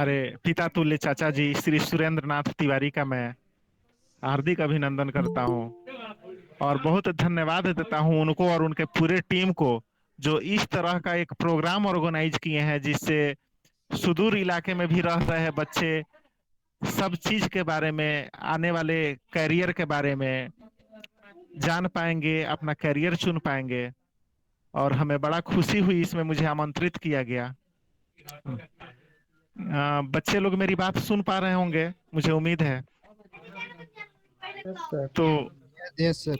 अरे पिता तुल्य चाचा जी श्री सुरेंद्र नाथ तिवारी का मैं हार्दिक अभिनंदन करता हूँ और बहुत धन्यवाद देता हूँ उनको और उनके पूरे टीम को जो इस तरह का एक प्रोग्राम ऑर्गेनाइज किए हैं जिससे सुदूर इलाके में भी रह रहे बच्चे सब चीज के बारे में आने वाले करियर के बारे में जान पाएंगे, अपना करियर चुन पाएंगे। और हमें बड़ा खुशी हुई इसमें मुझे आमंत्रित किया गया। बच्चे लोग मेरी बात सुन पा रहे होंगे, मुझे उम्मीद है। Yes sir. तो यस सर।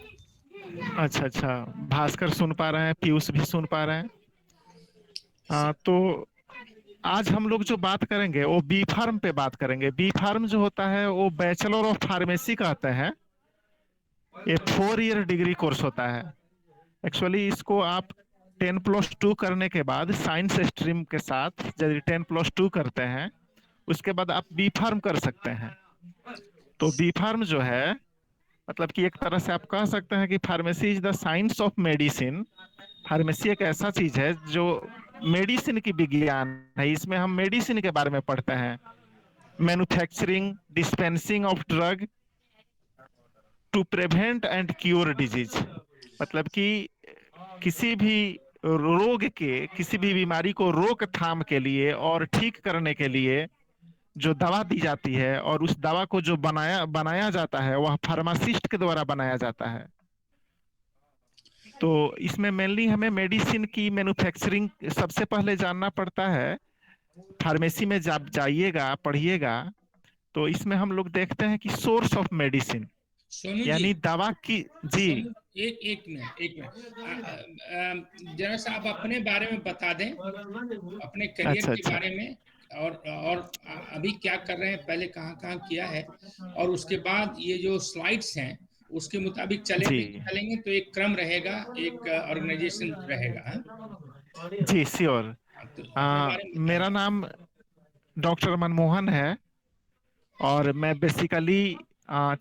अच्छा अच्छा, भास्कर सुन पा रहे हैं, पीयूष भी सुन पा रहे हैं। तो आज हम लोग जो बात करेंगे वो बी फार्म पे बात करेंगे। बी फार्म जो होता है वो बैचलर ऑफ फार्मेसी कहते हैं। ये 4 ईयर डिग्री कोर्स होता है। एक्चुअली इसको आप 10+2 करने के बाद साइंस स्ट्रीम के साथ यदि 10+2 करते हैं उसके बाद आप बी फार्म कर सकते हैं। तो बी फार्म जो है मतलब कि एक तरह से आप कह सकते हैं कि pharmacy is the science of medicine. Pharmacy एक ऐसा चीज है जो मेडिसिन की विज्ञान है। इसमें हम मेडिसिन के बारे में पढ़ते हैं, manufacturing dispensing of drug to prevent and cure disease. मतलब कि किसी भी रोग के, किसी भी बीमारी को रोकथाम के लिए और ठीक करने के लिए जो दवा दी जाती है और उस दवा को जो बनाया बनाया जाता है वह फार्मासिस्ट के द्वारा बनाया जाता है। तो इसमें मेनली हमें मेडिसिन की मैन्युफैक्चरिंग सबसे पहले जानना पड़ता है। फार्मेसी में जब जाइएगा पढ़िएगा तो इसमें हम लोग देखते हैं कि source of medicine Sonu ji, यानी दवा की। जी सोनू, एक मिनट, एक मिनट, जरा सा आप अपने बारे में बता दें, अपने करियर अच्छा के अच्छा। बारे में, और अभी क्या कर रहे हैं, पहले कहाँ कहाँ किया है, और उसके बाद ये जो स्लाइड्स हैं उसके मुताबिक जी चलेंगे तो एक क्रम रहेगा, एक ऑर्गेनाइजेशन रहेगा। हाँ? जी श्योर। हाँ, तो अपने बारे में बताएं। मेरा नाम डॉक्टर मनमोहन है और मैं बेसिकली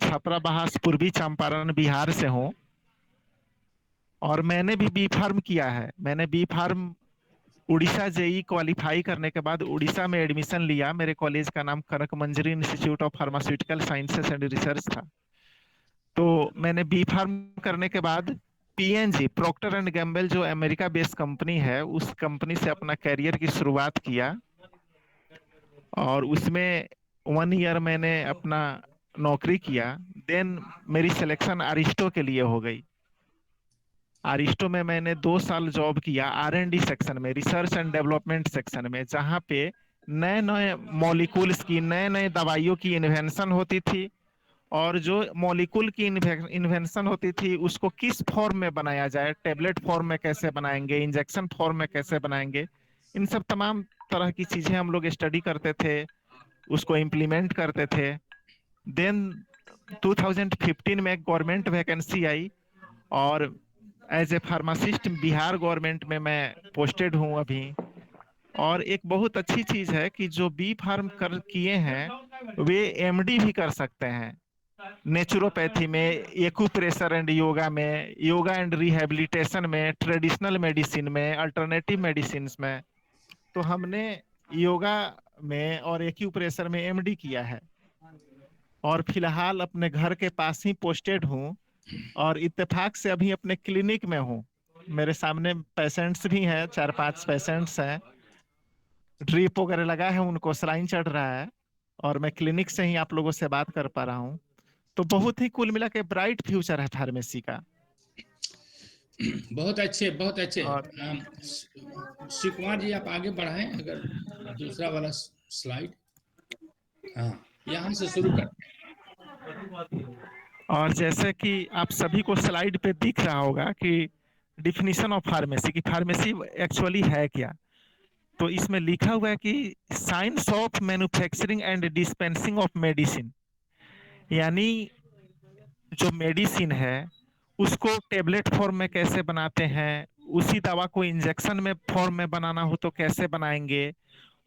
छपरा बहास पूर्वी चंपारण बिहार से हूँ। और मैंने भी बी फार्म किया है। मैंने B pharm Orissa JE qualify करने के बाद उड़ीसा में एडमिशन लिया। मेरे कॉलेज का नाम Kanak Manjari institute of pharmaceutical sciences and research था। तो मैंने बी फार्म करने के बाद पीएनजी प्रोक्टर एंड गैम्बल जो अमेरिका बेस्ड कंपनी है उस कंपनी से अपना करियर की शुरुआत किया। और उसमें 1 ईयर मैंने अपना नौकरी किया। देन मेरी सिलेक्शन अरिस्टो के लिए हो गई। अरिस्टो में मैंने 2 साल जॉब किया R&D सेक्शन में, रिसर्च एंड डेवलपमेंट सेक्शन में, जहाँ पे नए नए मॉलिक्यूल्स की, नए नए दवाइयों की इन्वेंशन होती थी। और जो मॉलिक्यूल की इन्वेंशन होती थी उसको किस फॉर्म में बनाया जाए, टेबलेट फॉर्म में कैसे बनाएंगे, इंजेक्शन फॉर्म में कैसे बनाएंगे, इन सब तमाम तरह की चीजें हम लोग स्टडी करते थे, उसको इम्प्लीमेंट करते थे। देन 2015 में गवर्नमेंट वैकेंसी आई और as a pharmacist Bihar government में मैं पोस्टेड हूँ अभी। और एक बहुत अच्छी चीज है कि जो बी फार्म कर किए हैं वे एमडी भी कर सकते हैं। नेचुरोपैथी में, एक्यूप्रेशर एंड योगा में, योगा एंड रिहैबिलिटेशन में, ट्रेडिशनल मेडिसिन में, अल्टरनेटिव मेडिसिन में। तो हमने योगा में और एक्यूप्रेशर में एमडी किया है। और फिलहाल अपने घर के पास ही पोस्टेड हूँ और इत्तेफाक से अभी अपने क्लिनिक में हूँ। मेरे सामने पेशेंट्स भी हैं, 4-5 पेशेंट्स हैं, ड्रिप वगैरह लगा है, उनको सलाइन चढ़ रहा है। और मैं क्लिनिक से ही आप लोगों से बात कर पा रहा हूँ। तो बहुत ही कुल मिला के ब्राइट फ्यूचर है फार्मेसी का। बहुत अच्छे, बहुत अच्छे। और शिव कुमार जी, आप आगे बढ़ाएं, अगर दूसरा वाला स्लाइड। हाँ, यहाँ से शुरू करते हैं। और जैसे कि आप सभी को स्लाइड पे दिख रहा होगा कि डिफिनीशन ऑफ फार्मेसी की फार्मेसी एक्चुअली है क्या। तो इसमें लिखा हुआ है कि science of manufacturing and dispensing of medicine. यानी जो मेडिसिन है उसको टेबलेट फॉर्म में कैसे बनाते हैं, उसी दवा को इंजेक्शन में फॉर्म में बनाना हो तो कैसे बनाएंगे,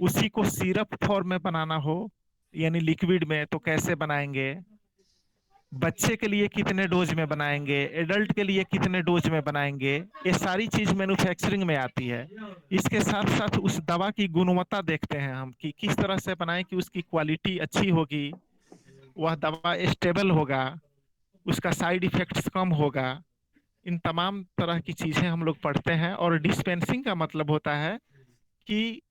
उसी को सिरप फॉर्म में बनाना हो यानी लिक्विड में तो कैसे बनाएंगे। बच्चे के लिए कितने डोज में बनाएंगे, एडल्ट के लिए कितने डोज में बनाएंगे, ये सारी चीज मैन्युफैक्चरिंग में आती है। इसके साथ साथ उस दवा की गुणवत्ता देखते हैं हम कि किस तरह से बनाएं कि उसकी क्वालिटी अच्छी होगी, वह दवा स्टेबल होगा, उसका साइड इफेक्ट्स कम होगा। इन तमाम तरह की चीजें हम लोग पढ़ते हैं। और डिस्पेंसिंग का मतलब होता है कि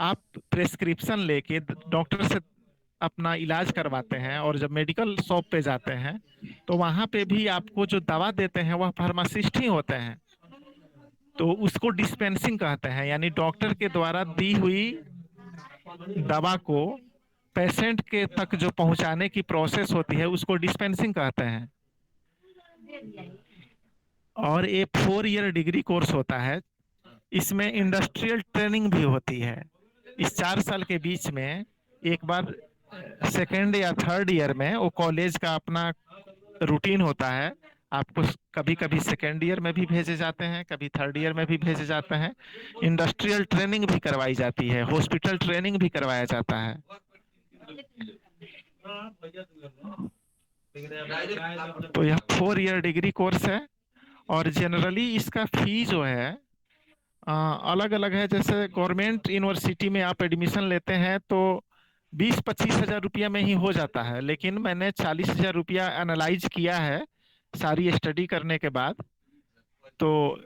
आप प्रेस्क्रिप्शन लेके डॉक्टर से अपना इलाज करवाते हैं, और जब मेडिकल शॉप पे जाते हैं तो वहां पे भी आपको जो दवा देते हैं वह फार्मासिस्ट ही होते हैं। तो उसको डिस्पेंसिंग कहते हैं, यानी डॉक्टर के द्वारा दी हुई दवा को पेशेंट के तक जो पहुंचाने की प्रोसेस होती है उसको डिस्पेंसिंग कहते हैं। और ये 4 ईयर डिग्री कोर्स होता है। इसमें इंडस्ट्रियल ट्रेनिंग भी होती है। इस 4 साल के बीच में एक बार सेकेंड या थर्ड ईयर में वो कॉलेज का अपना रूटीन होता है। आपको कभी कभी सेकेंड ईयर में भी भेजे जाते हैं, कभी थर्ड ईयर में भी भेजे जाते हैं। इंडस्ट्रियल ट्रेनिंग भी करवाई जाती है, हॉस्पिटल ट्रेनिंग भी करवाया जाता है। तो यह 4 ईयर डिग्री कोर्स है। और जनरली इसका फी जो है अलग अलग है। जैसे गवर्नमेंट यूनिवर्सिटी में आप एडमिशन लेते हैं तो 20-25 हज़ार रुपया में ही हो जाता है, लेकिन मैंने 40 हज़ार रुपया एनालाइज किया है सारी स्टडी करने के बाद। तो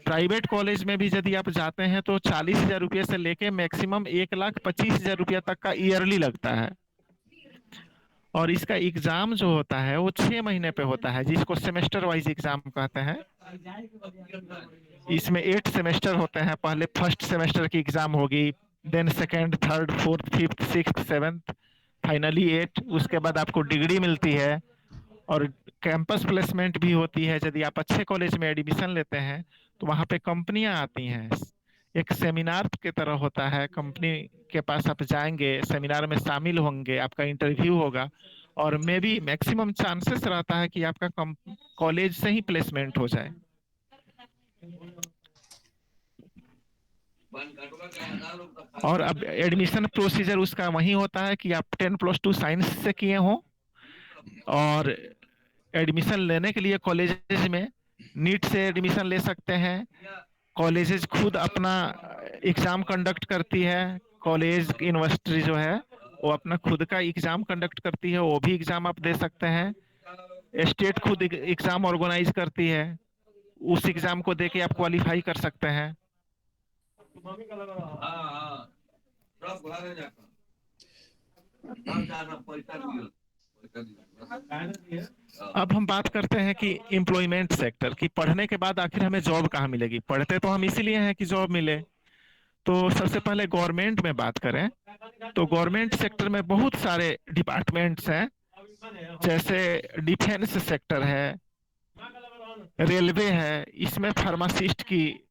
प्राइवेट कॉलेज में भी यदि आप जाते हैं तो 40 हज़ार रुपये से लेके मैक्सिमम 1,25,000 रुपया तक का ईयरली लगता है। और इसका एग्जाम जो होता है वो 6 महीने पे होता है, जिसको सेमेस्टर वाइज एग्जाम कहते हैं। इसमें 8 सेमेस्टर होते हैं। पहले फर्स्ट सेमेस्टर की एग्जाम होगी, then second, third, fourth, fifth, sixth, seventh, finally 8। उसके बाद आपको डिग्री मिलती है। और कैंपस प्लेसमेंट भी होती है। यदि आप अच्छे कॉलेज में एडमिशन लेते हैं तो वहाँ पे कंपनियां आती हैं। एक सेमिनार की तरह होता है, कंपनी के पास आप जाएंगे, सेमिनार में शामिल होंगे, आपका इंटरव्यू होगा, और मे बी मैक्सिमम चांसेस रहता है कि आपका कॉलेज से ही प्लेसमेंट हो जाए। और अब एडमिशन प्रोसीजर उसका वही होता है कि आप 10+2 साइंस से किए हो, और एडमिशन लेने के लिए कॉलेजेस में नीट से एडमिशन ले सकते हैं। कॉलेजेस खुद अपना एग्जाम कंडक्ट करती है। कॉलेज यूनिवर्सिटी जो है वो अपना खुद का एग्जाम कंडक्ट करती है, वो भी एग्जाम आप दे सकते हैं। स्टेट खुद एग्जाम ऑर्गेनाइज करती है, उस एग्जाम को देके आप क्वालिफाई कर सकते हैं। अब हम बात करते हैं कि एम्प्लॉयमेंट सेक्टर की, पढ़ने के बाद आखिर हमें जॉब कहाँ मिलेगी। पढ़ते तो हम इसीलिए हैं कि जॉब मिले। तो सबसे पहले गवर्नमेंट में बात करें तो गवर्नमेंट सेक्टर में बहुत सारे डिपार्टमेंट्स हैं। जैसे डिफेंस सेक्टर है, रेलवे है, इसमें फार्मासिस्ट की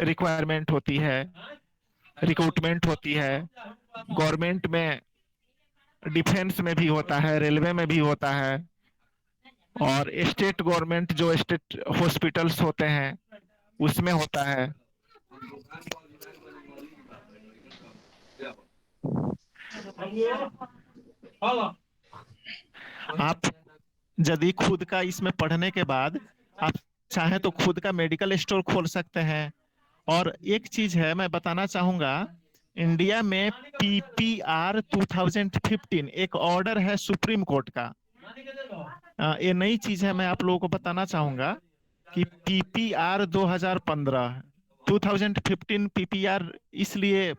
रिक्वायरमेंट होती है, रिक्रूटमेंट होती है। गवर्नमेंट में डिफेंस में भी होता है, रेलवे में भी होता है। और स्टेट गवर्नमेंट जो स्टेट हॉस्पिटल्स होते हैं उसमें होता है। आप यदि खुद का इसमें पढ़ने के बाद आप चाहें तो खुद का मेडिकल स्टोर खोल सकते हैं। और एक चीज है मैं बताना चाहूंगा, इंडिया में PPR 2015 एक ऑर्डर है सुप्रीम कोर्ट का। ये नई चीज है, मैं आप लोगों को बताना चाहूंगा कि PPR 2015 PPR इसलिए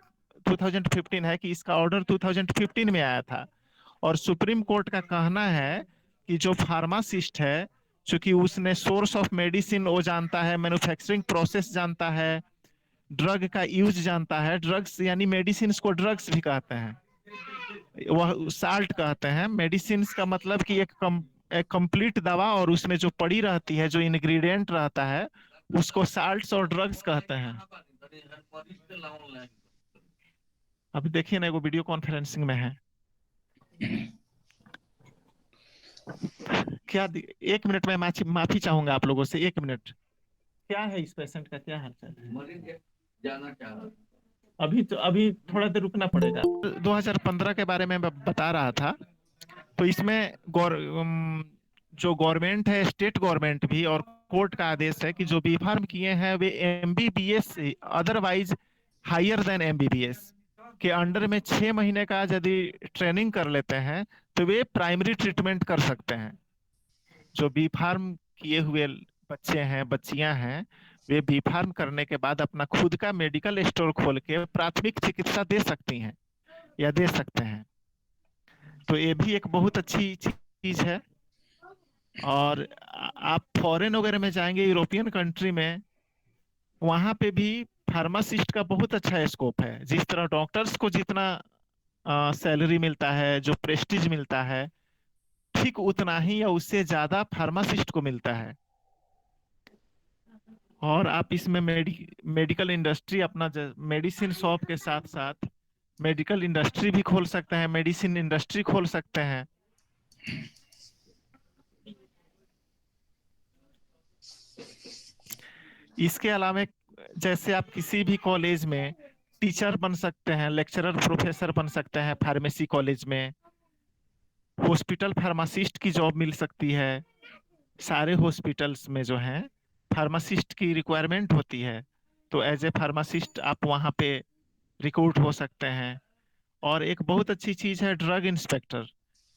2015 है कि इसका ऑर्डर 2015 में आया था। और सुप्रीम कोर्ट का कहना है कि जो फार्मासिस्ट है, चूंकि उसने सोर्स ऑफ मेडिसिन वो जानता है, मैन्युफैक्चरिंग प्रोसेस जानता है, ड्रग का यूज जानता है। ड्रग्स यानी मेडिसिन को ड्रग्स भी कहते हैं, वह साल्ट कहते हैं। मेडिसिन का मतलब कि एक कंप्लीट दवा और उसमें जो पड़ी रहती है, जो इंग्रेडिएंट रहता है, उसको साल्ट्स और ड्रग्स कहते हैं। अभी देखिए ना, वो वीडियो कॉन्फ्रेंसिंग में है। क्या 1 मिनट में माफी चाहूंगा आप लोगों से, 1 मिनट। क्या है इस पेशेंट का, क्या हाल चाल है? अभी थोड़ा देर रुकना पड़ेगा। 2015 के बारे में मैं बता रहा था। तो इसमें जो गवर्नमेंट है, स्टेट गवर्नमेंट भी, और कोर्ट का आदेश है कि जो बी फार्म किए हैं वे MBBS otherwise higher than MBBS के अंडर में 6 महीने का यदि ट्रेनिंग कर लेते हैं तो वे प्राइमरी ट्रीटमेंट कर सकते हैं। जो बी फार्म किए हुए बच्चे हैं, बच्चियां हैं, वे बी फार्म करने के बाद अपना खुद का मेडिकल स्टोर खोल के प्राथमिक चिकित्सा दे सकती हैं या दे सकते हैं। तो ये भी एक बहुत अच्छी चीज है। और आप फॉरेन वगैरह में जाएंगे, यूरोपियन कंट्री में, वहां पे भी फार्मासिस्ट का बहुत अच्छा स्कोप है। जिस तरह डॉक्टर्स को जितना सैलरी मिलता है, जो प्रेस्टीज मिलता है, ठीक उतना ही या उससे ज्यादा फार्मासिस्ट को मिलता है। और आप इसमें मेडिकल इंडस्ट्री, अपना मेडिसिन शॉप के साथ साथ मेडिकल इंडस्ट्री भी खोल सकते हैं, मेडिसिन इंडस्ट्री खोल सकते हैं। इसके अलावा जैसे आप किसी भी कॉलेज में टीचर बन सकते हैं, लेक्चरर प्रोफेसर बन सकते हैं, फार्मेसी कॉलेज में हॉस्पिटल फार्मासिस्ट की जॉब मिल सकती है। सारे हॉस्पिटल्स में जो है फार्मासिस्ट की रिक्वायरमेंट होती है, तो एज ए फार्मासिस्ट आप वहाँ पे रिक्रूट हो सकते हैं। और एक बहुत अच्छी चीज है ड्रग इंस्पेक्टर।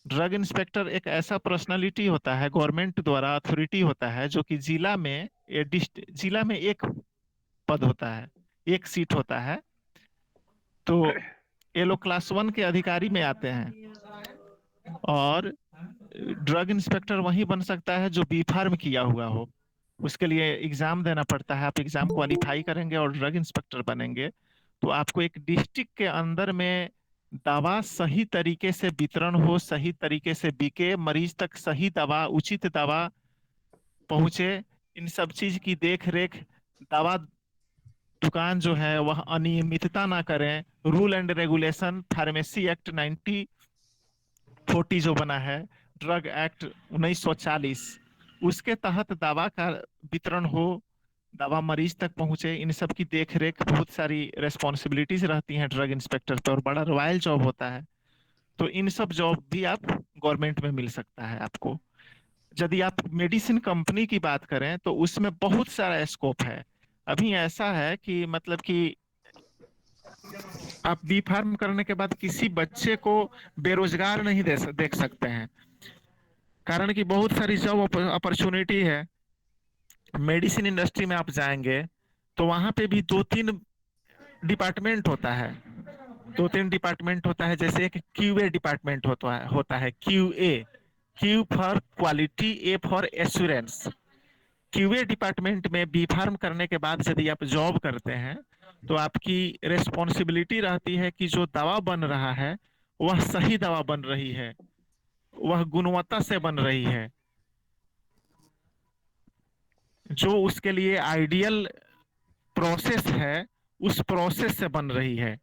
ड्रग इंस्पेक्टर एक ऐसा पर्सनालिटी होता है, गवर्नमेंट द्वारा अथॉरिटी होता है, जो कि जिला में एक पद होता है, एक सीट होता है। तो ये लोग क्लास 1 के अधिकारी में आते हैं। और ड्रग इंस्पेक्टर वही बन सकता है जो बी फार्म किया हुआ हो। उसके लिए एग्जाम देना पड़ता है, आप एग्जाम क्वालिफाई करेंगे और ड्रग इंस्पेक्टर बनेंगे तो आपको एक डिस्ट्रिक्ट के अंदर में दवा सही तरीके से वितरण हो, सही तरीके से बिके, मरीज तक सही दवा, उचित दवा पहुंचे, इन सब चीज की देख रेख, दवा दुकान जो है वह अनियमितता ना करें, rule and regulation, pharmacy act 1940 जो बना है, ड्रग एक्ट 1940, उसके तहत दवा का वितरण हो, दवा मरीज तक पहुंचे, इन सब की देख रेख, बहुत सारी रेस्पॉन्सिबिलिटीज रहती हैं ड्रग इंस्पेक्टर पे और बड़ा रॉयल जॉब होता है। तो इन सब जॉब भी आप गवर्नमेंट में मिल सकता है आपको। यदि आप मेडिसिन कंपनी की बात करें तो उसमें बहुत सारा स्कोप है। अभी ऐसा है कि मतलब कि आप बी फार्म करने के बाद किसी बच्चे को बेरोजगार नहीं देख सकते हैं, कारण कि बहुत सारी जॉब अपॉर्चुनिटी है। मेडिसिन इंडस्ट्री में आप जाएंगे तो वहां पे भी 2-3 डिपार्टमेंट होता है। 2-3 डिपार्टमेंट होता है, जैसे एक क्यूए डिपार्टमेंट होता है QA, Q for quality, A for assurance. QA department में बी फार्म करने के बाद यदि आप जॉब करते हैं तो आपकी रेस्पॉन्सिबिलिटी रहती है कि जो दवा बन रहा है वह सही दवा बन रही है, वह गुणवत्ता से बन रही है, जो उसके लिए आइडियल प्रोसेस है उस प्रोसेस से बन रही है।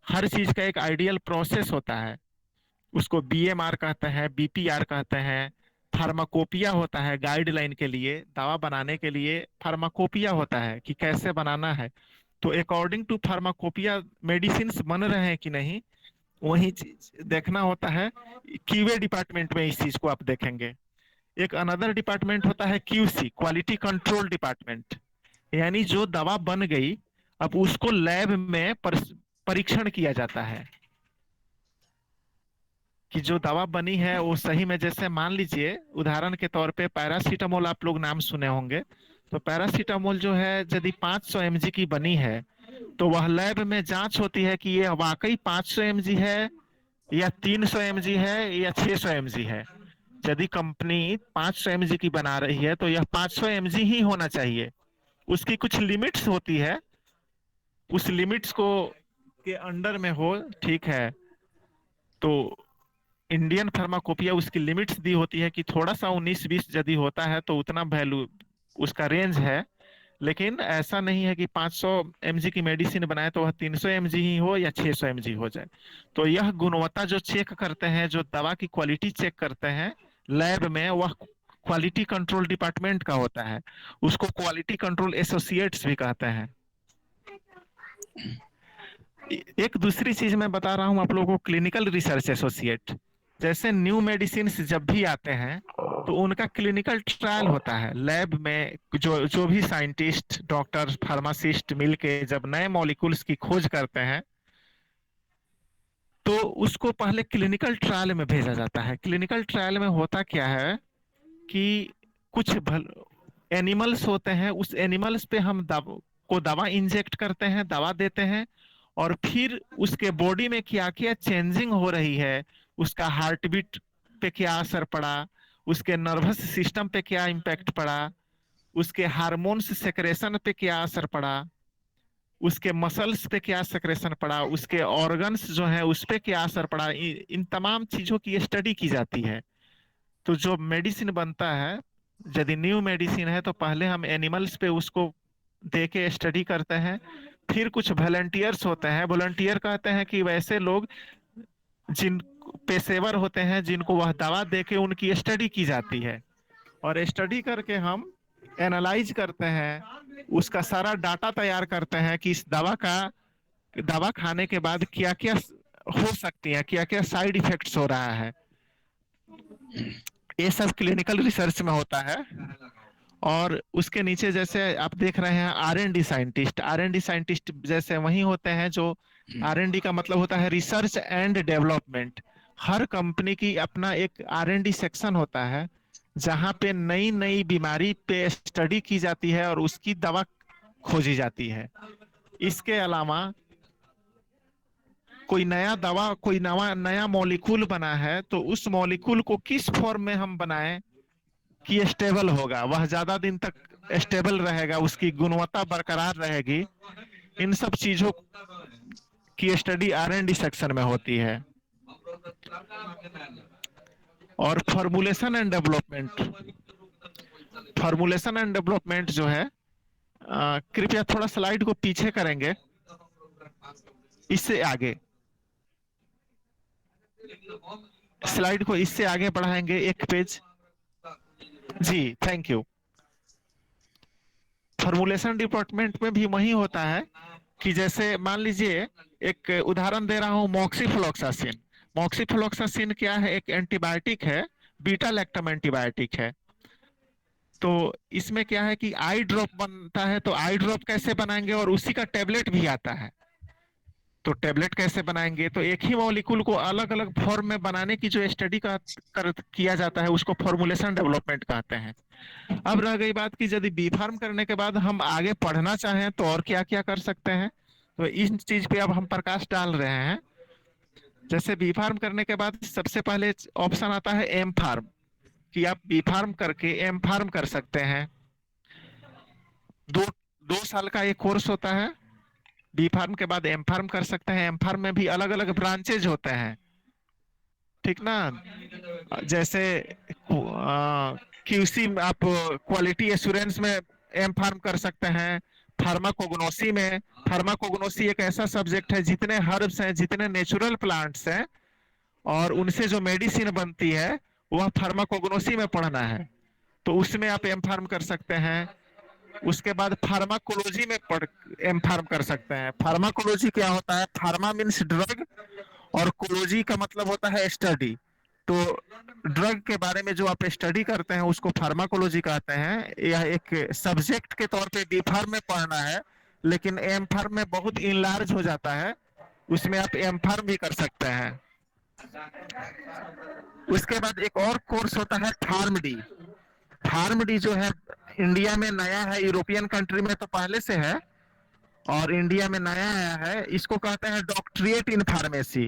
हर चीज का एक आइडियल प्रोसेस होता है, उसको बीएमआर कहते हैं, बीपीआर कहते हैं। फार्माकोपिया होता है गाइडलाइन के लिए, दवा बनाने के लिए फार्माकोपिया होता है कि कैसे बनाना है। तो अकॉर्डिंग टू फार्माकोपिया मेडिसिन बन रहे हैं कि नहीं, वही चीज देखना होता है। क्यूए डिपार्टमेंट में इस चीज को आप देखेंगे। एक अनदर डिपार्टमेंट होता है क्यूसी, क्वालिटी कंट्रोल डिपार्टमेंट, यानी जो दवा बन गई अब उसको लैब में परीक्षण किया जाता है कि जो दवा बनी है वो सही में, जैसे मान लीजिए उदाहरण के तौर पे पैरासीटामोल आप लोग नाम सुने होंगे। तो पैरासीटामोल जो है यदि 500 mg की बनी है तो वह लैब में जांच होती है कि ये वाकई 500 mg है या 300 mg है या 600 mg है। यदि कंपनी 500 mg की बना रही है तो यह 500 mg ही होना चाहिए। उसकी कुछ लिमिट्स होती है, उस लिमिट्स को के अंडर में हो, ठीक है। तो इंडियन फार्माकोपिया उसकी लिमिट्स दी होती है कि थोड़ा सा 19-20 यदि होता है तो उतना वैल्यू उसका रेंज है। लेकिन ऐसा नहीं है कि 500 mg की मेडिसिन बनाए तो वह 300 mg ही हो या 600 mg हो जाए। तो यह गुणवत्ता जो चेक करते हैं, जो दवा की क्वालिटी चेक करते हैं लैब में, वह क्वालिटी कंट्रोल डिपार्टमेंट का होता है। उसको क्वालिटी कंट्रोल एसोसिएट्स भी कहते हैं। एक दूसरी चीज मैं बता रहा हूं आप लोगों को, क्लिनिकल रिसर्च एसोसिएट। जैसे न्यू मेडिसिन जब भी आते हैं तो उनका क्लिनिकल ट्रायल होता है लैब में। जो जो भी साइंटिस्ट, डॉक्टर, फार्मासिस्ट मिलके जब नए मॉलिक्यूल्स की खोज करते हैं तो उसको पहले क्लिनिकल ट्रायल में भेजा जाता है। क्लिनिकल ट्रायल में होता क्या है कि कुछ एनिमल्स होते हैं, उस एनिमल्स पे हम दवा इंजेक्ट करते हैं, दवा देते हैं, और फिर उसके बॉडी में क्या क्या चेंजिंग हो रही है, उसका हार्ट बीट पे क्या असर पड़ा, उसके नर्वस सिस्टम पे क्या इम्पैक्ट पड़ा, उसके हार्मोन्स सेक्रेशन पे क्या असर पड़ा, उसके मसल्स पे क्या सेक्रेशन पड़ा, उसके ऑर्गन्स जो है उस पे क्या असर पड़ा, इन तमाम चीजों की स्टडी की जाती है। तो जो मेडिसिन बनता है, यदि न्यू मेडिसिन है तो पहले हम एनिमल्स पे उसको दे के स्टडी करते हैं। फिर कुछ वॉलंटियर्स होते हैं, वॉलंटियर कहते हैं कि वैसे लोग जिन पेशेवर होते हैं जिनको वह दवा दे के उनकी स्टडी की जाती है, और स्टडी करके हम एनालाइज करते हैं, उसका सारा डाटा तैयार करते हैं कि इस दवा खाने के बाद क्या क्या हो सकती है, क्या क्या साइड इफेक्ट्स हो रहा है। ये सब क्लिनिकल रिसर्च में होता है। और उसके नीचे जैसे आप देख रहे हैं R&D साइंटिस्ट, R&D साइंटिस्ट जैसे वही होते हैं जो R&D का मतलब होता है research and development. Her company की अपना एक R&D सेक्शन होता है जहां पे नई नई बीमारी पे स्टडी की जाती है और उसकी दवा खोजी जाती है। इसके अलावा कोई नया दवा, कोई नवा नया मॉलिक्यूल बना है तो उस मॉलिक्यूल को किस फॉर्म में हम बनाएं कि स्टेबल होगा, वह ज्यादा दिन तक स्टेबल रहेगा, उसकी गुणवत्ता बरकरार रहेगी, इन सब चीजों की स्टडी R&D सेक्शन में होती है। और फॉर्मुलेशन एंड डेवलपमेंट जो है, कृपया थोड़ा स्लाइड को पीछे करेंगे, इससे आगे, स्लाइड को इससे आगे बढ़ाएंगे एक पेज। जी थैंक यू। फॉर्मुलेशन डिपार्टमेंट में भी वही होता है कि जैसे मान लीजिए, एक उदाहरण दे रहा हूं, मॉक्सीफ्लोक्सासिन। मॉक्सीफ्लोक्सासिन क्या है? एक एंटीबायोटिक है, बीटा लैक्टम एंटीबायोटिक है। तो इसमें क्या है कि आई ड्रॉप बनता है, तो आई ड्रॉप कैसे बनाएंगे, और उसी का टेबलेट भी आता है। तो टेबलेट कैसे बनाएंगे? तो एक ही मॉलिक्यूल को अलग अलग फॉर्म में बनाने की जो स्टडी किया जाता है उसको फॉर्मुलेशन डेवलपमेंट कहते हैं। अब रह गई बात कि यदि बी फार्म करने के बाद हम आगे पढ़ना चाहें तो और क्या क्या कर सकते हैं, तो इस चीज पे अब हम प्रकाश डाल रहे हैं। जैसे बी फार्म करने के बाद सबसे पहले ऑप्शन आता है एम फार्म, कि आप बी फार्म करके एम फार्म कर सकते हैं। 2 साल का एक कोर्स होता है। बी फार्म के बाद एम फार्म कर सकते हैं। एम फार्म में भी अलग अलग ब्रांचेज होते हैं, ठीक ना। जैसे क्यूसी में आप क्वालिटी एश्योरेंस में एम फार्म कर सकते हैं। फार्माकोग्नोसी में, फार्माकोग्नोसी एक ऐसा सब्जेक्ट है जितने हर्ब्स हैं, जितने नेचुरल प्लांट्स हैं और उनसे जो मेडिसिन बनती है वह फार्माकोग्नोसी में पढ़ना है, तो उसमें आप एम फार्म कर सकते हैं। उसके बाद फार्माकोलॉजी में एम फार्म कर सकते हैं। फार्माकोलॉजी क्या होता है? फार्मा मीन्स ड्रग, और कोलॉजी का मतलब होता है स्टडी। तो ड्रग के बारे में जो आप स्टडी करते हैं उसको फार्माकोलॉजी कहते हैं। यह एक सब्जेक्ट के तौर पे बी फार्म में पढ़ना है, लेकिन एम फार्म में बहुत इनलार्ज हो जाता है, उसमें आप एम फार्म भी कर सकते हैं। उसके बाद एक और कोर्स होता है फार्म डी। फार्म डी जो है इंडिया में नया है, यूरोपियन कंट्री में तो पहले से है और इंडिया में नया आया है। इसको कहते हैं doctorate in pharmacy.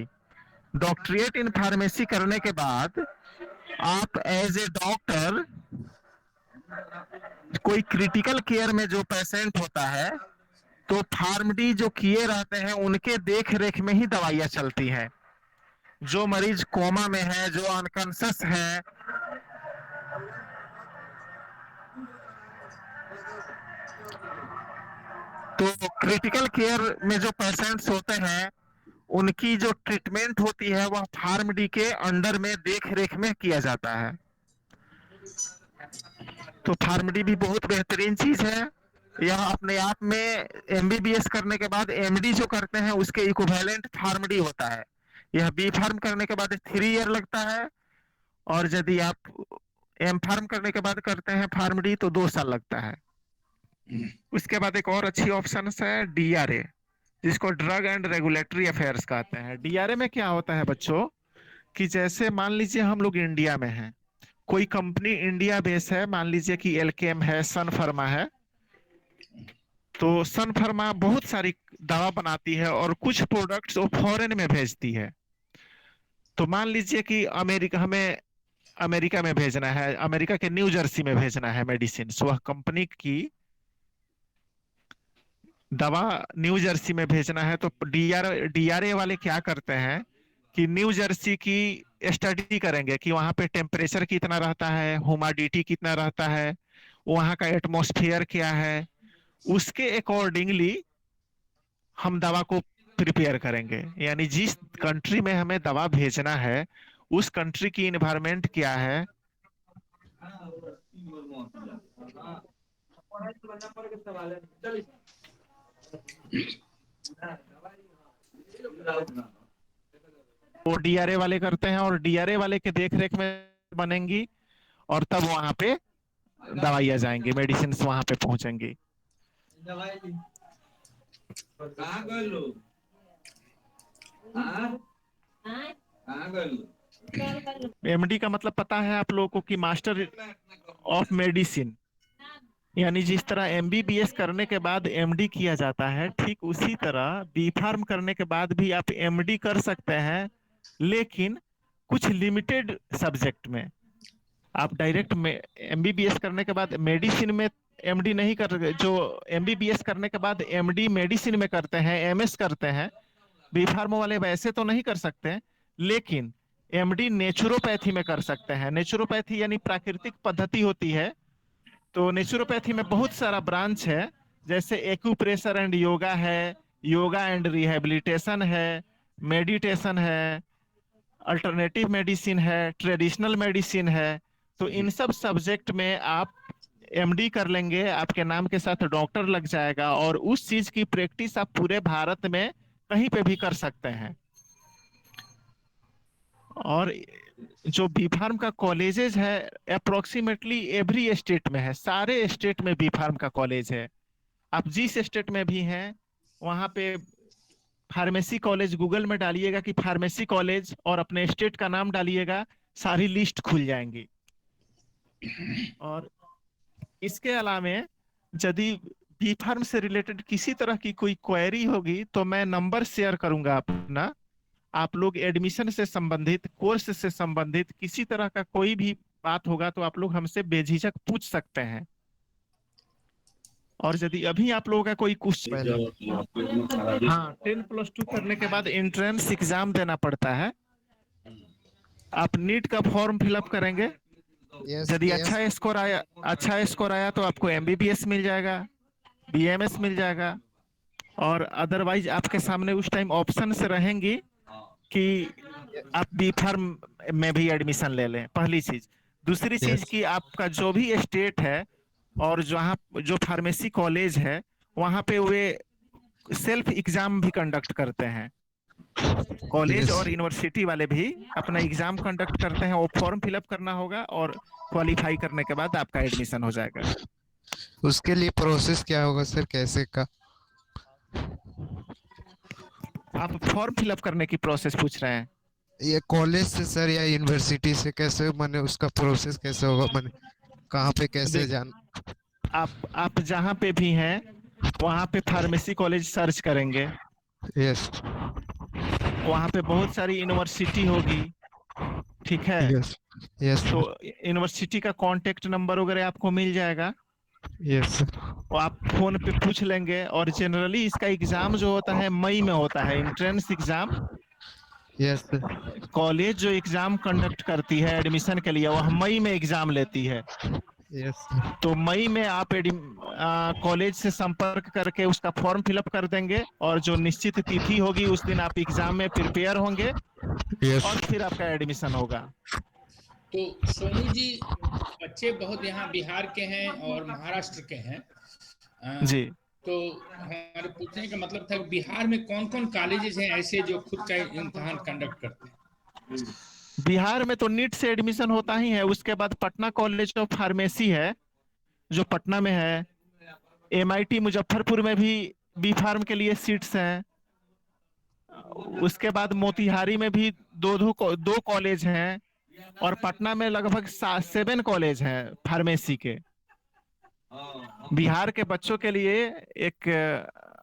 Doctorate in pharmacy करने के बाद आप एज ए डॉक्टर कोई क्रिटिकल केयर में जो पेशेंट होता है तो फार्म डी जो किए रहते हैं उनके देख रेख में ही दवाइयां चलती हैं। जो मरीज कोमा में है, जो अनकॉन्शियस है, तो क्रिटिकल केयर में जो पेशेंट्स होते हैं उनकी जो ट्रीटमेंट होती है वह फार्म डी के अंडर में देख रेख में किया जाता है। तो फार्म डी भी बहुत बेहतरीन चीज है। यह अपने आप में एमबीबीएस करने के बाद एमडी जो करते हैं उसके इक्विवेलेंट फार्म डी होता है। यह बी फार्म करने के बाद 3 ईयर लगता है, और यदि आप एम फार्म करने के बाद करते हैं फार्म डी तो 2 साल लगता है। उसके बाद एक और अच्छी ऑप्शन है डीआरए, जिसको ड्रग एंड रेगुलेटरी अफेयर्स कहते हैं। डीआरए में क्या होता है बच्चों, कि जैसे मान लीजिए हम लोग इंडिया में हैं, कोई कंपनी इंडिया बेस है, मान लीजिए कि एल्केम है, सन फार्मा है। तो सन फार्मा बहुत सारी दवा बनाती है और कुछ प्रोडक्ट्स वो फॉरेन में भेजती है। तो मान लीजिए कि हमें अमेरिका में भेजना है, अमेरिका के न्यू जर्सी में भेजना है मेडिसिन, वह कंपनी की दवा न्यू जर्सी में भेजना है। तो डीआरए वाले क्या करते हैं कि न्यू जर्सी की स्टडी करेंगे कि वहां पे टेम्परेचर कितना रहता है, ह्यूमिडिटी कितना रहता है, वहां का एटमॉस्फेयर क्या है, उसके अकॉर्डिंगली हम दवा को प्रिपेयर करेंगे। यानी जिस कंट्री में हमें दवा भेजना है उस कंट्री की इन्वायरमेंट क्या है, वो डीआरए वाले करते हैं और डीआरए वाले के देख रेख में बनेंगी और तब वहां पे दवाइयाँ जाएंगी, मेडिसिन वहां पे पहुंचेंगी। एमडी का मतलब पता है आप लोगों को कि मास्टर ऑफ मेडिसिन। यानी जिस तरह एमबीबीएस करने के बाद एमडी किया जाता है, ठीक उसी तरह बी फार्म करने के बाद भी आप एमडी कर सकते हैं, लेकिन कुछ लिमिटेड सब्जेक्ट में। आप डायरेक्ट में एमबीबीएस करने के बाद मेडिसिन में एमडी नहीं कर, जो एमबीबीएस करने के बाद एमडी मेडिसिन में करते हैं, एमएस करते हैं, बी फार्म वाले वैसे तो नहीं कर सकते, लेकिन एमडी नेचुरोपैथी में कर सकते हैं। नेचुरोपैथी यानी प्राकृतिक पद्धति होती है। तो नेचुरोपैथी में बहुत सारा ब्रांच है, जैसे एक्यूप्रेशर एंड योगा है, योगा एंड रिहेबिलिटेशन है, मेडिटेशन है, अल्टरनेटिव मेडिसिन है, ट्रेडिशनल मेडिसिन है। तो इन सब सब्जेक्ट में आप एमडी कर लेंगे, आपके नाम के साथ डॉक्टर लग जाएगा और उस चीज की प्रैक्टिस आप पूरे भारत में कहीं पे भी कर सकते हैं। और जो बी फार्म का कॉलेजेज है अप्रोक्सीमेटली एवरी स्टेट में है, सारे स्टेट में बी फार्म का कॉलेज है। आप जिस स्टेट में भी हैं वहां पे फार्मेसी कॉलेज गूगल में डालिएगा कि फार्मेसी कॉलेज और अपने स्टेट का नाम डालिएगा, सारी लिस्ट खुल जाएंगी। और इसके अलावा यदि बी फार्म से रिलेटेड किसी तरह की कोई क्वेरी होगी तो मैं नंबर शेयर करूंगा अपना। आप लोग एडमिशन से संबंधित, कोर्स से संबंधित किसी तरह का कोई भी बात होगा तो आप लोग हमसे बेझिझक पूछ सकते हैं। और यदि अभी आप लोगों का कोई क्वेश्चन, हाँ, 10+2 करने के बाद एंट्रेंस एग्जाम देना पड़ता है। आप नीट का फॉर्म फिलअप करेंगे, यदि अच्छा स्कोर आया तो आपको एमबीबीएस मिल जाएगा, बीएमएस मिल जाएगा। और अदरवाइज आपके सामने उस टाइम ऑप्शन से रहेंगी कि आप बी फार्म में भी एडमिशन ले लें, पहली चीज। दूसरी चीज कि आपका जो भी स्टेट है और जहाँ जो फार्मेसी कॉलेज है वहां पे वे सेल्फ एग्जाम भी कंडक्ट करते हैं। कॉलेज और यूनिवर्सिटी वाले भी अपना एग्जाम कंडक्ट करते हैं। वो फॉर्म फिलअप करना होगा और क्वालिफाई करने के बाद आपका एडमिशन हो जाएगा। उसके लिए प्रोसेस क्या होगा सर, कैसे का? आप फॉर्म फिलअप करने की प्रोसेस पूछ रहे हैं? ये कॉलेज से सर या यूनिवर्सिटी से कैसे, माने उसका प्रोसेस कैसे होगा, माने कहाँ पे कैसे जान? आप जहाँ पे भी हैं वहाँ पे फार्मेसी कॉलेज सर्च करेंगे। यस। वहाँ पे बहुत सारी यूनिवर्सिटी होगी, ठीक है। Yes yes. तो यूनिवर्सिटी का कांटेक्ट नंबर वगैरह आपको मिल जाएगा। यस। वो आप फोन पे पूछ लेंगे। और जनरली इसका एग्जाम जो होता है मई में होता है, एंट्रेंस एग्जाम। यस। कॉलेज जो एग्जाम कंडक्ट करती है एडमिशन के लिए वह मई में एग्जाम लेती है। यस। तो मई में आप कॉलेज से संपर्क करके उसका फॉर्म फिलअप कर देंगे और जो निश्चित तिथि होगी उस दिन आप एग्जाम में प्रिपेयर होंगे और फिर आपका एडमिशन होगा। तो सोनू जी, बच्चे बहुत यहाँ बिहार के हैं और महाराष्ट्र के हैं जी। तो हमारे पूछने का मतलब था कि बिहार में कौन कौन कॉलेजेस हैं ऐसे जो खुद का इम्तिहान कंडक्ट करते हैं? बिहार में तो नीट से एडमिशन होता ही है। उसके बाद पटना कॉलेज ऑफ फार्मेसी है जो पटना में है। एमआईटी मुजफ्फरपुर में भी बी फार्म के लिए सीट्स हैं। उसके बाद मोतिहारी में भी दो कॉलेज हैं। और पटना में लगभग 7 कॉलेज हैं फार्मेसी के। बिहार के बच्चों के लिए एक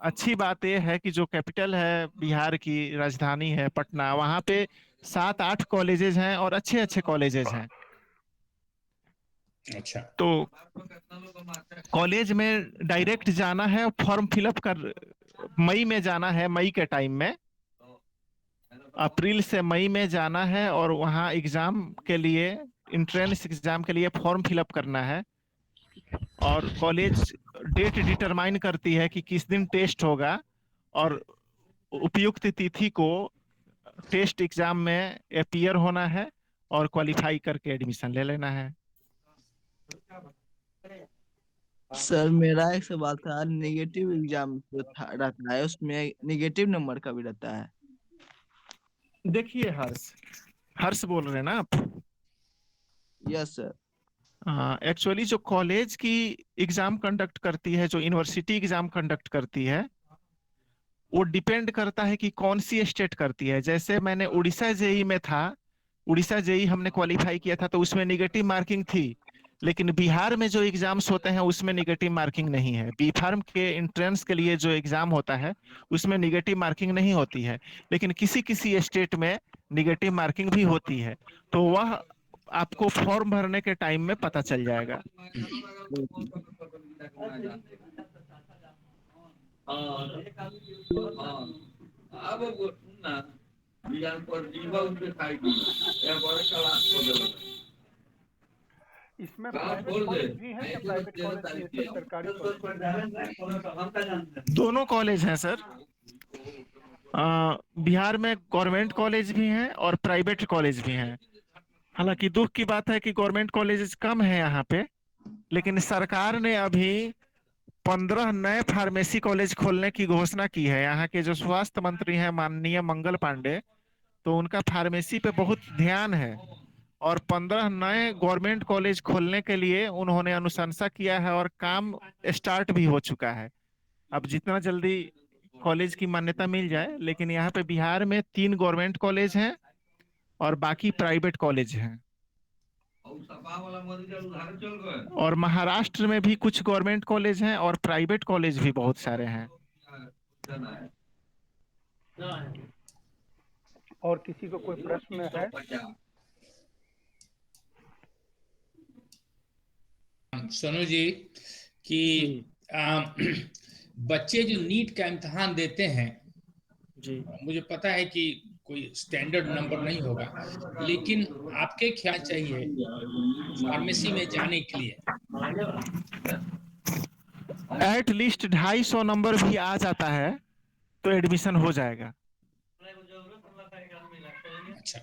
अच्छी बात यह है कि जो कैपिटल है बिहार की राजधानी है पटना, वहाँ पे 7-8 कॉलेजेस हैं और अच्छे अच्छे कॉलेजेस हैं। अच्छा, तो कॉलेज में डायरेक्ट जाना है, फॉर्म फिलअप कर मई में जाना है। मई के टाइम में, अप्रैल से मई में जाना है और वहाँ एग्जाम के लिए, इंट्रेंस एग्जाम के लिए फॉर्म फिलअप करना है। और कॉलेज डेट डिटरमाइन करती है कि किस दिन टेस्ट होगा, और उपयुक्त तिथि को टेस्ट एग्जाम में अपीयर होना है और क्वालिफाई करके एडमिशन ले लेना है। सर मेरा एक सवाल था, नेगेटिव एग्जाम जो रहता है उसमें नेगेटिव नंबर का भी रहता है? देखिए हर्ष बोल रहे हैं ना आप? Yes sir. एक्चुअली जो कॉलेज की एग्जाम कंडक्ट करती है, जो यूनिवर्सिटी एग्जाम कंडक्ट करती है, वो डिपेंड करता है कि कौन सी स्टेट करती है। जैसे मैंने उड़ीसा जेई में था, उड़ीसा जेई हमने क्वालिफाई किया था तो उसमें निगेटिव मार्किंग थी। लेकिन बिहार में जो एग्जाम्स होते हैं उसमें निगेटिव मार्किंग नहीं है। बी फार्म के एंट्रेंस के लिए जो एग्जाम होता है उसमें निगेटिव मार्किंग नहीं होती है। लेकिन किसी किसी स्टेट में निगेटिव मार्किंग भी होती है, तो वह आपको फॉर्म भरने के टाइम में पता चल जाएगा। इसमें प्राइवेट कॉलेज भी है या प्राइवेट कॉलेज भी है सर, सरकारी कॉलेज? दोनों कॉलेज हैं सर। बिहार में गवर्नमेंट कॉलेज भी हैं और प्राइवेट कॉलेज भी हैं। हालांकि दुख की बात है कि गवर्नमेंट कॉलेज कम है यहाँ पे, लेकिन सरकार ने अभी 15 नए फार्मेसी कॉलेज खोलने की घोषणा की है। यहाँ के जो स्वास्थ्य मंत्री हैं माननीय मंगल पांडे, तो उनका फार्मेसी पे बहुत ध्यान है। और 15 नए गवर्नमेंट कॉलेज खोलने के लिए उन्होंने अनुशंसा किया है और काम स्टार्ट भी हो चुका है। अब जितना जल्दी कॉलेज की मान्यता मिल जाए। लेकिन यहाँ पे बिहार में 3 गवर्नमेंट कॉलेज हैं और बाकी प्राइवेट कॉलेज हैं। और महाराष्ट्र में भी कुछ गवर्नमेंट कॉलेज हैं और प्राइवेट कॉलेज भी बहुत सारे हैं। और किसी को कोई प्रश्न है? सोनू जी कि बच्चे जो नीट का इम्तिहान देते हैं जी, मुझे पता है कि कोई स्टैंडर्ड नंबर नहीं होगा, लेकिन आपके क्या चाहिए फार्मेसी में जाने के लिए? एट लीस्ट 250 नंबर भी आ जाता है तो एडमिशन हो जाएगा। अच्छा।